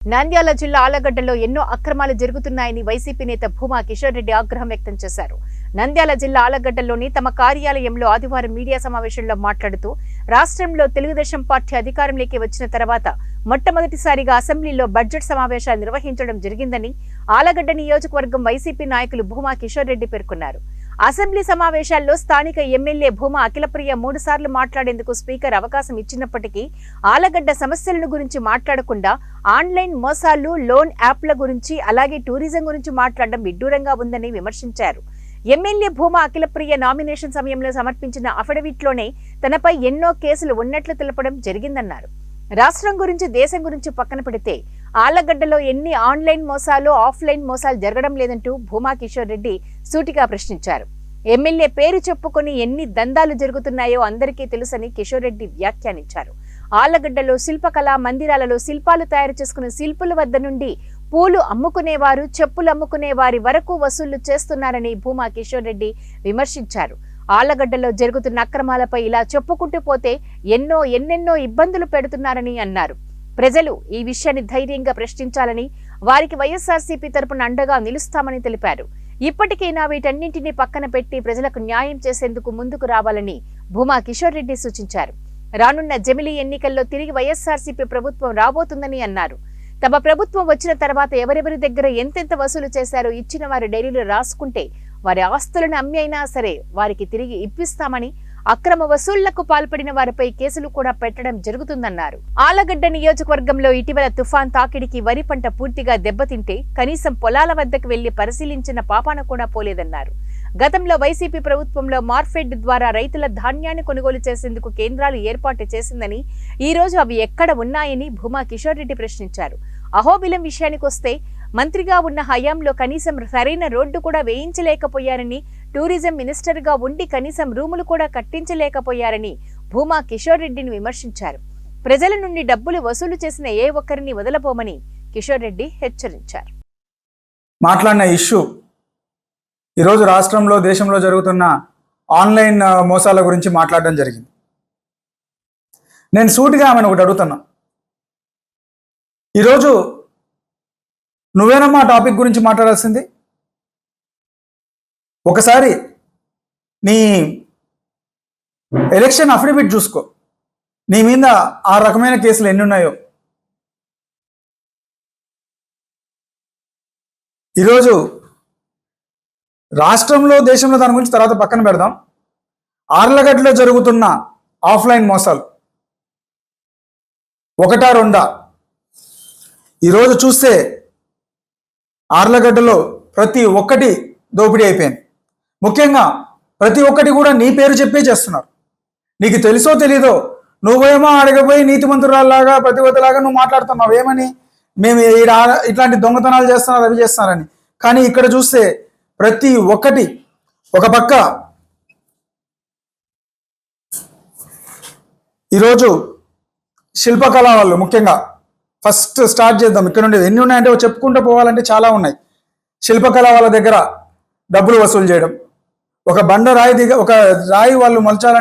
నంద్యాల జిల్లా ఆలగడ్డలో ఎన్నో అక్రమాలు జరుగుతున్నాయని వైసీపీ నేత భూమా కిషోర్ రెడ్డి ఆగ్రహం వ్యక్తం చేశారు. నంద్యాల జిల్లా ఆలగడ్డలోని తమ కార్యాలయంలో ఆదివారం మీడియా సమావేశంలో మాట్లాడుతూ రాష్ట్రంలో తెలుగుదేశం పార్టీ అధికారంలోకి వచ్చిన తర్వాత మొట్టమొదటిసారిగా అసెంబ్లీలో బడ్జెట్ సమావేశాలు నిర్వహించడం జరిగిందని ఆలగడ్డ నియోజకవర్గం వైసీపీ నాయకులు భూమా కిషోర్ రెడ్డి పేర్కొన్నారు. అసెంబ్లీ సమావేశాల్లో స్థానిక ఎమ్మెల్యే భూమా అఖిలప్రియ 3 సార్లు మాట్లాడేందుకు స్పీకర్ అవకాశం ఇచ్చినప్పటికీ ఆలగడ్డ సమస్యలను గురించి మాట్లాడకుండా ఆన్లైన్ మోసాలు, లోన్ యాప్ల గురించి అలాగే టూరిజం గురించి మాట్లాడడం విడ్డూరంగా ఉందని విమర్శించారు. ఎమ్మెల్యే భూమా అఖిలప్రియ నామినేషన్ సమయంలో సమర్పించిన అఫిడవిట్లోనే తనపై ఎన్నో కేసులు ఉన్నట్లు తెలపడం జరిగిందన్నారు. రాష్ట్రం గురించి, దేశం గురించి పక్కన పెడితే ఆలగడ్డలో ఎన్ని ఆన్లైన్ మోసాలు, ఆఫ్లైన్ మోసాలు జరగడం లేదంటూ భూమా కిషోర్ రెడ్డి సూటిగా ప్రశ్నించారు. ఎమ్మెల్యే పేరు చెప్పుకొని ఎన్ని దందాలు జరుగుతున్నాయో అందరికీ తెలుసని కిషోర్ రెడ్డి వ్యాఖ్యానించారు. ఆలగడ్డలో శిల్పకళా మందిరాలలో శిల్పాలు తయారు చేసుకునే శిల్పుల వద్ద నుండి పూలు అమ్ముకునేవారు, చెప్పులు అమ్ముకునే వారి వరకు వసూళ్లు చేస్తున్నారని భూమా కిషోర్ రెడ్డి విమర్శించారు. ఆలగడ్డలో జరుగుతున్న అక్రమాలపై ఇలా చెప్పుకుంటూ పోతే ఎన్నెన్నో ఇబ్బందులు పెడుతున్నారని అన్నారు. ప్రజలు ఈ విషయాన్ని ధైర్యంగా ప్రశ్నించాలని, వారికి వైఎస్ఆర్సీపీ తరపున అండగా నిలుస్తామని తెలిపారు. ఇప్పటికైనా వీటన్నింటినీ పక్కన పెట్టి ప్రజలకు న్యాయం చేసేందుకు ముందుకు రావాలని భూమా కిషోర్ రెడ్డి సూచించారు. రానున్న జమిలీ ఎన్నికల్లో తిరిగి వైఎస్ఆర్సీపీ ప్రభుత్వం రాబోతుందని అన్నారు. తమ ప్రభుత్వం వచ్చిన తర్వాత ఎవరెవరి దగ్గర ఎంతెంత వసూలు చేశారో ఇచ్చిన వారి డైరీలు రాసుకుంటే వారి ఆస్తులను అమ్మి అయినా సరే వారికి తిరిగి ఇప్పిస్తామని, అక్రమ వసూళ్లకు పాల్పడిన వారిపై కేసులు కూడా పెట్టడం జరుగుతుందన్నారు. ఆలగడ్డ నియోజకవర్గంలో ఇటీవల తుఫాన్ తాకిడికి వరి పంట పూర్తిగా దెబ్బతింటే కనీసం పొలాల వద్దకు వెళ్లి పరిశీలించిన పాపాన కూడా పోలేదన్నారు. గతంలో వైసీపీ ప్రభుత్వంలో మార్ఫెడ్ ద్వారా రైతుల ధాన్యాన్ని కొనుగోలు చేసేందుకు కేంద్రాలు ఏర్పాటు చేసిందని, ఈ రోజు అవి ఎక్కడ ఉన్నాయని భూమా కిషోర్ రెడ్డి ప్రశ్నించారు. అహోబిలం విషయానికి వస్తే మంత్రిగా ఉన్న హయాంలో కనీసం సరైన రోడ్డు కూడా వేయించలేకపోయారని, టూరిజం మినిస్టర్ గా ఉండి కనీసం రూములు కూడా కట్టించలేకపోయారని భూమా కిషోర్ రెడ్డిని విమర్శించారు. ప్రజల నుండి డబ్బులు వసూలు చేసిన ఏ ఒక్కరిని వదలబోమని కిషోర్ రెడ్డి హెచ్చరించారు. మాట్లాడిన ఇష్యూ ఈరోజు రాష్ట్రంలో, దేశంలో జరుగుతున్న ఆన్లైన్ మోసాల గురించి మాట్లాడడం జరిగింది. నేను సూటిగా ఆమెను ఒకటి అడుగుతున్నా, ఈరోజు నువ్వేనమ్మా టాపిక్ గురించి మాట్లాడాల్సింది? ఒకసారి నీ ఎలక్షన్ అఫిడవిట్ చూసుకో, నీ మీద ఆ రకమైన కేసులు ఎన్ని ఉన్నాయో. ఈరోజు రాష్ట్రంలో, దేశంలో దాని గురించి తర్వాత పక్కన పెడదాం. ఆర్లగడ్డలో జరుగుతున్న ఆఫ్లైన్ మోసాలు ఒకటా రెండా? ఈరోజు చూస్తే ఆర్లగడ్డలో ప్రతి ఒక్కటి దోపిడీ అయిపోయింది. ముఖ్యంగా ప్రతి ఒక్కటి కూడా నీ పేరు చెప్పే చేస్తున్నారు. నీకు తెలుసో తెలీదో నువ్వేమో అడగపోయి నీతిమంతురాల్లాగా, ప్రతివతలాగా నువ్వు మాట్లాడుతున్నావు. ఏమని? మేము ఇట్లాంటి దొంగతనాలు చేస్తున్నారు, అవి చేస్తున్నారని. కానీ ఇక్కడ చూస్తే ప్రతి ఒక్కటి, ఒక పక్క ఈరోజు శిల్పకళ వాళ్ళు, ముఖ్యంగా ఫస్ట్ స్టార్ట్ చేద్దాం ఇక్కడ నుండి. ఎన్ని ఉన్నాయంటే చెప్పుకుంటూ పోవాలంటే చాలా ఉన్నాయి. శిల్పకళ వాళ్ళ దగ్గర డబ్బులు వసూలు చేయడం, ఒక బండ రాయి ఒక రాయి వాళ్ళు మలచాలంటే